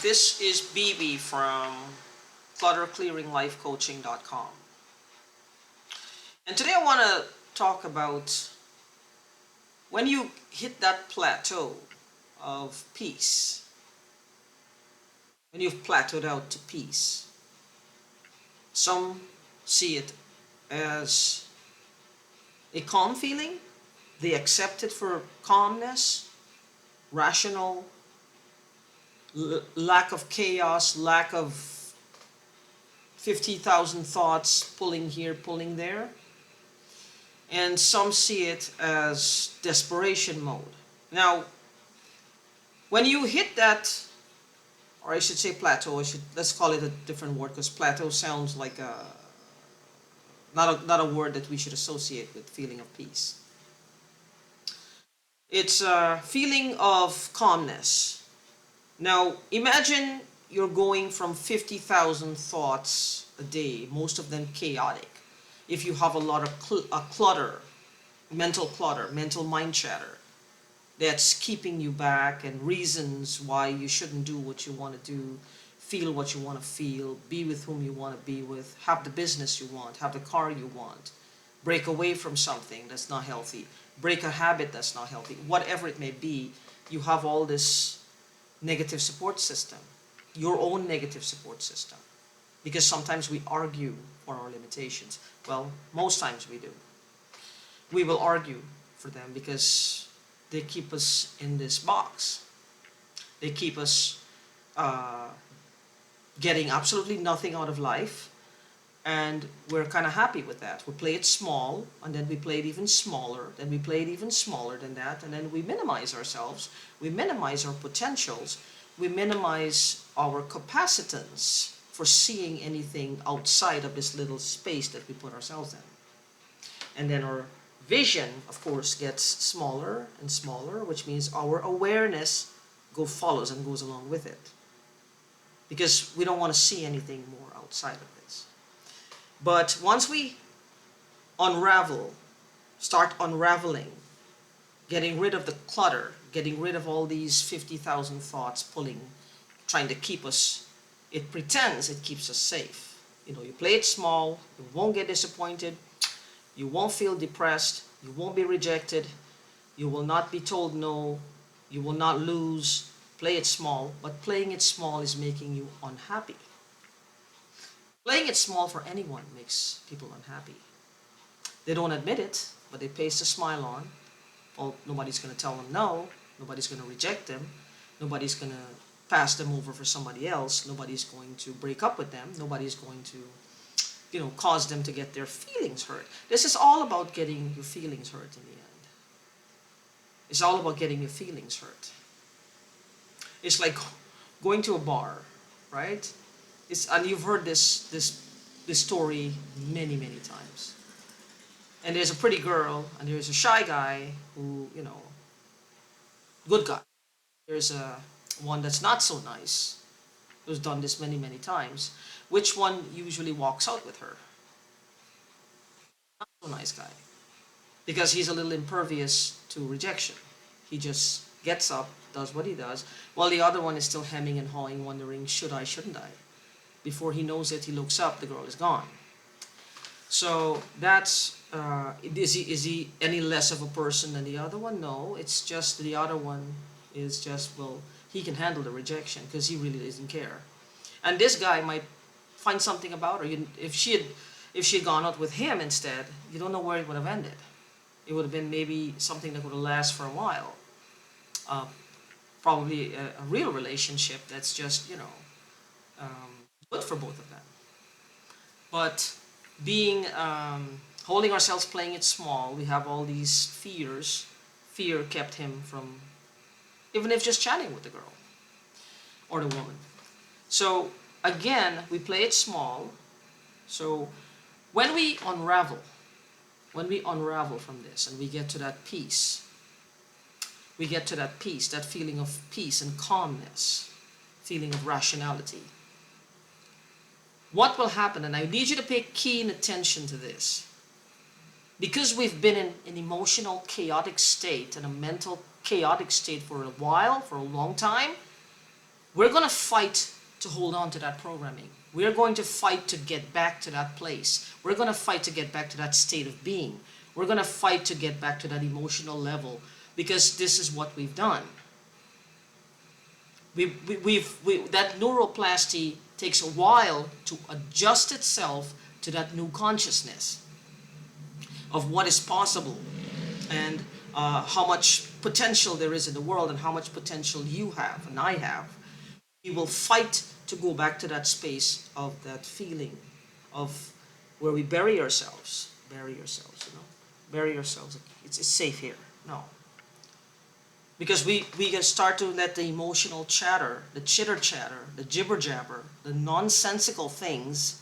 This is BB from clutterclearinglifecoaching.com. And today I want to talk about when you hit that plateau of peace, when you've plateaued out to peace. Some see it as a calm feeling. They accept it for calmness, rational, lack of chaos, lack of 50,000 thoughts pulling here, pulling there. And some see it as desperation mode. Now, when you hit that, or I should say plateau, let's call it a different word because plateau sounds like not a word that we should associate with feeling of peace. It's a feeling of calmness. Now, imagine you're going from 50,000 thoughts a day, most of them chaotic. If you have a lot of clutter, mental mind chatter, that's keeping you back and reasons why you shouldn't do what you want to do, feel what you want to feel, be with whom you want to be with, have the business you want, have the car you want, break away from something that's not healthy, break a habit that's not healthy, whatever it may be, you have all this negative support system, your own negative support system. Because sometimes we argue for our limitations. Well, most times we do. We will argue for them because they keep us in this box. They keep us getting absolutely nothing out of life, and we're kind of happy with that. We play it small, and then we play it even smaller, then we play it even smaller than that, and then we minimize ourselves, we minimize our potentials, we minimize our capacitance for seeing anything outside of this little space that we put ourselves in. And then our vision, of course, gets smaller and smaller, which means our awareness follows and goes along with it. Because we don't want to see anything more outside of this. But once we start unraveling, getting rid of the clutter, getting rid of all these 50,000 thoughts trying to keep us, it pretends it keeps us safe. You play it small, you won't get disappointed, you won't feel depressed, you won't be rejected, you will not be told no, you will not lose. Play it small, but playing it small is making you unhappy. Playing it small for anyone makes people unhappy. They don't admit it, but they paste a smile on. Well, nobody's going to tell them no, nobody's going to reject them, nobody's going to pass them over for somebody else, nobody's going to break up with them, nobody's going to cause them to get their feelings hurt. This is all about getting your feelings hurt in the end. It's all about getting your feelings hurt. It's like going to a bar, right? And you've heard this story many, many times. And there's a pretty girl, and there's a shy guy who, good guy. There's one that's not so nice, who's done this many, many times. Which one usually walks out with her? Not so nice guy. Because he's a little impervious to rejection. He just gets up, does what he does, while the other one is still hemming and hawing, wondering, should I, shouldn't I? Before he knows it, he looks up, the girl is gone. So that's, is he any less of a person than the other one? No, it's just the other one is just, well, he can handle the rejection because he really doesn't care. And this guy might find something about her. If she had gone out with him instead, you don't know where it would have ended. It would have been maybe something that would have lasted for a while. Probably a real relationship that's just, good for both of them. But holding ourselves, playing it small, we have all these fears. Fear kept him from, even if just chatting with the girl or the woman. So again, we play it small. So when we unravel from this and we get to that peace, that feeling of peace and calmness, feeling of rationality, what will happen, and I need you to pay keen attention to this, because we've been in an emotional chaotic state and a mental chaotic state for a while, for a long time, we're going to fight to hold on to that programming. We're going to fight to get back to that place. We're going to fight to get back to that state of being. We're going to fight to get back to that emotional level, because this is what we've done. That neuroplasty takes a while to adjust itself to that new consciousness of what is possible, and how much potential there is in the world, and how much potential you have and I have. We will fight to go back to that space of that feeling of where we bury ourselves, bury ourselves. It's safe here. No. Because we can start to let the emotional chatter, the chitter chatter, the jibber jabber, the nonsensical things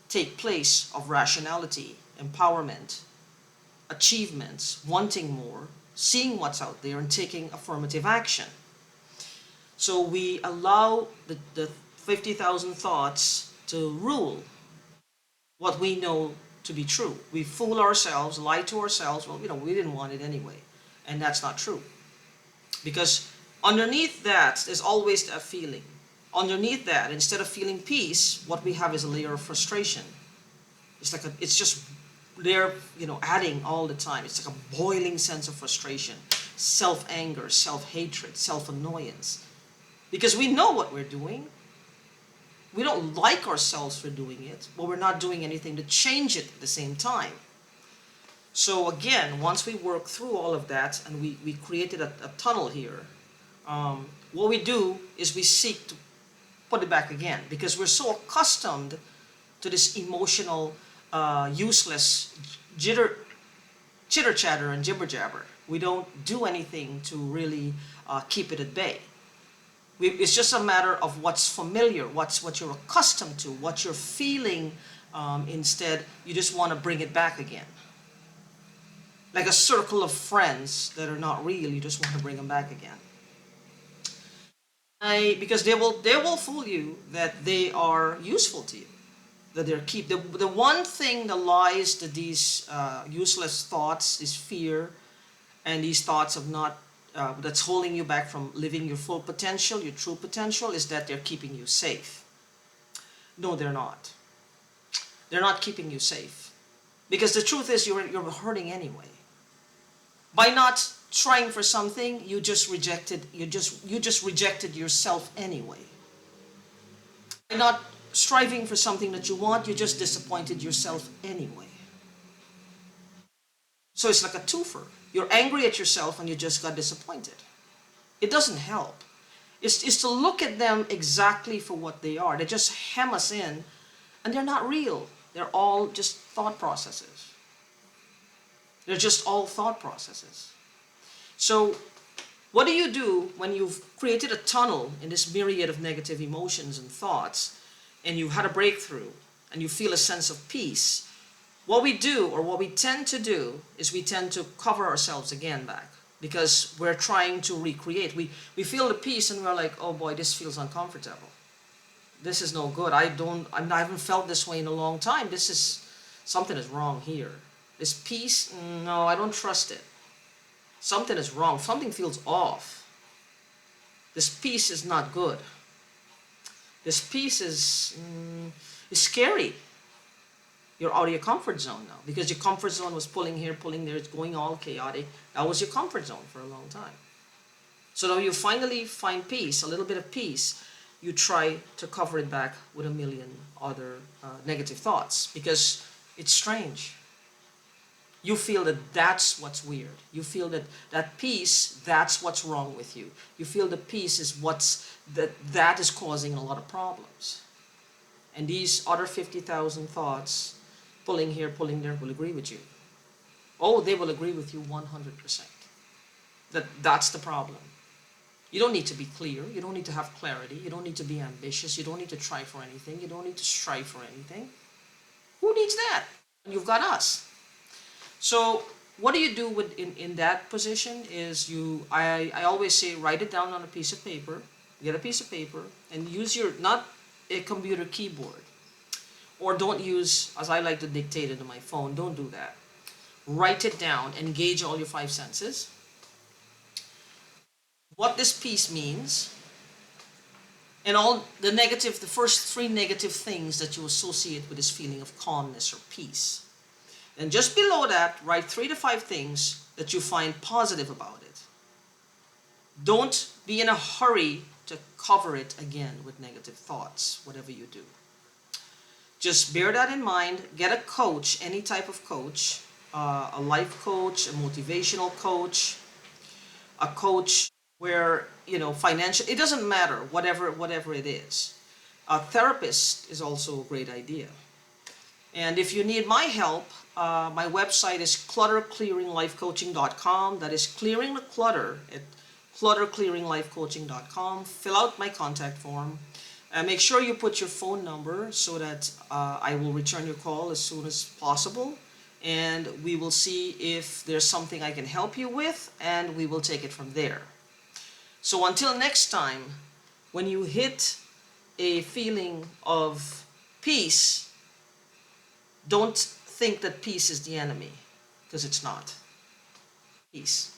take place of rationality, empowerment, achievements, wanting more, seeing what's out there, and taking affirmative action. So we allow the 50,000 thoughts to rule what we know to be true. We fool ourselves, lie to ourselves, well, we didn't want it anyway. And that's not true. Because underneath that, there's always that feeling. Underneath that, instead of feeling peace, what we have is a layer of frustration. It's just there, adding all the time. It's like a boiling sense of frustration, self-anger, self-hatred, self-annoyance. Because we know what we're doing. We don't like ourselves for doing it, but we're not doing anything to change it at the same time. So again, once we work through all of that, and we created a tunnel here, what we do is we seek to put it back again, because we're so accustomed to this emotional, useless chitter chatter and jibber jabber. We don't do anything to really keep it at bay. It's just a matter of what's familiar, what you're accustomed to, what you're feeling. Instead, you just want to bring it back again. Like a circle of friends that are not real, you just want to bring them back again. Because they will fool you that they are useful to you, that they're the one thing, the lies that these useless thoughts, this fear, and these thoughts of not that's holding you back from living your full potential, your true potential, is that they're keeping you safe. No, they're not. They're not keeping you safe, because the truth is you're hurting anyway. By not trying for something, you just rejected yourself anyway. By not striving for something that you want, you just disappointed yourself anyway. So it's like a twofer. You're angry at yourself and you just got disappointed. It doesn't help. It's to look at them exactly for what they are. They just hem us in, and they're not real. They're all just thought processes. They're just all thought processes. So what do you do when you've created a tunnel in this myriad of negative emotions and thoughts, and you've had a breakthrough, and you feel a sense of peace? What we do, or what we tend to do, is we tend to cover ourselves again back, because we're trying to recreate. We feel the peace and we're like, oh boy, this feels uncomfortable. This is no good. I haven't felt this way in a long time. Something is wrong here. This peace, no, I don't trust it. Something is wrong. Something feels off. This peace is not good. This peace is scary. You're out of your comfort zone now, because your comfort zone was pulling here, pulling there, it's going all chaotic. That was your comfort zone for a long time. So now you finally find peace, a little bit of peace. You try to cover it back with a million other negative thoughts, because it's strange. You feel that that's what's weird. You feel that peace, that's what's wrong with you. You feel the peace is that is causing a lot of problems. And these other 50,000 thoughts, pulling here, pulling there, will agree with you. Oh, they will agree with you 100%. That's the problem. You don't need to be clear. You don't need to have clarity. You don't need to be ambitious. You don't need to try for anything. You don't need to strive for anything. Who needs that? You've got us. So what do you do in that position is I always say, write it down on a piece of paper. Get a piece of paper and use not a computer keyboard. Or don't use, as I like to dictate it on my phone, don't do that. Write it down, engage all your 5 senses. What this piece means, And all the negative, the first three negative things that you associate with this feeling of calmness or peace. And just below that, write 3 to 5 things that you find positive about it. Don't be in a hurry to cover it again with negative thoughts, whatever you do. Just bear that in mind. Get a coach, any type of coach, a life coach, a motivational coach, a coach where, financial, it doesn't matter, whatever it is. A therapist is also a great idea. And if you need my help, my website is clutterclearinglifecoaching.com. That is clearing the clutter at clutterclearinglifecoaching.com. Fill out my contact form. Make sure you put your phone number so that I will return your call as soon as possible. And we will see if there's something I can help you with, and we will take it from there. So until next time, when you hit a feeling of peace, don't think that peace is the enemy, because it's not. Peace.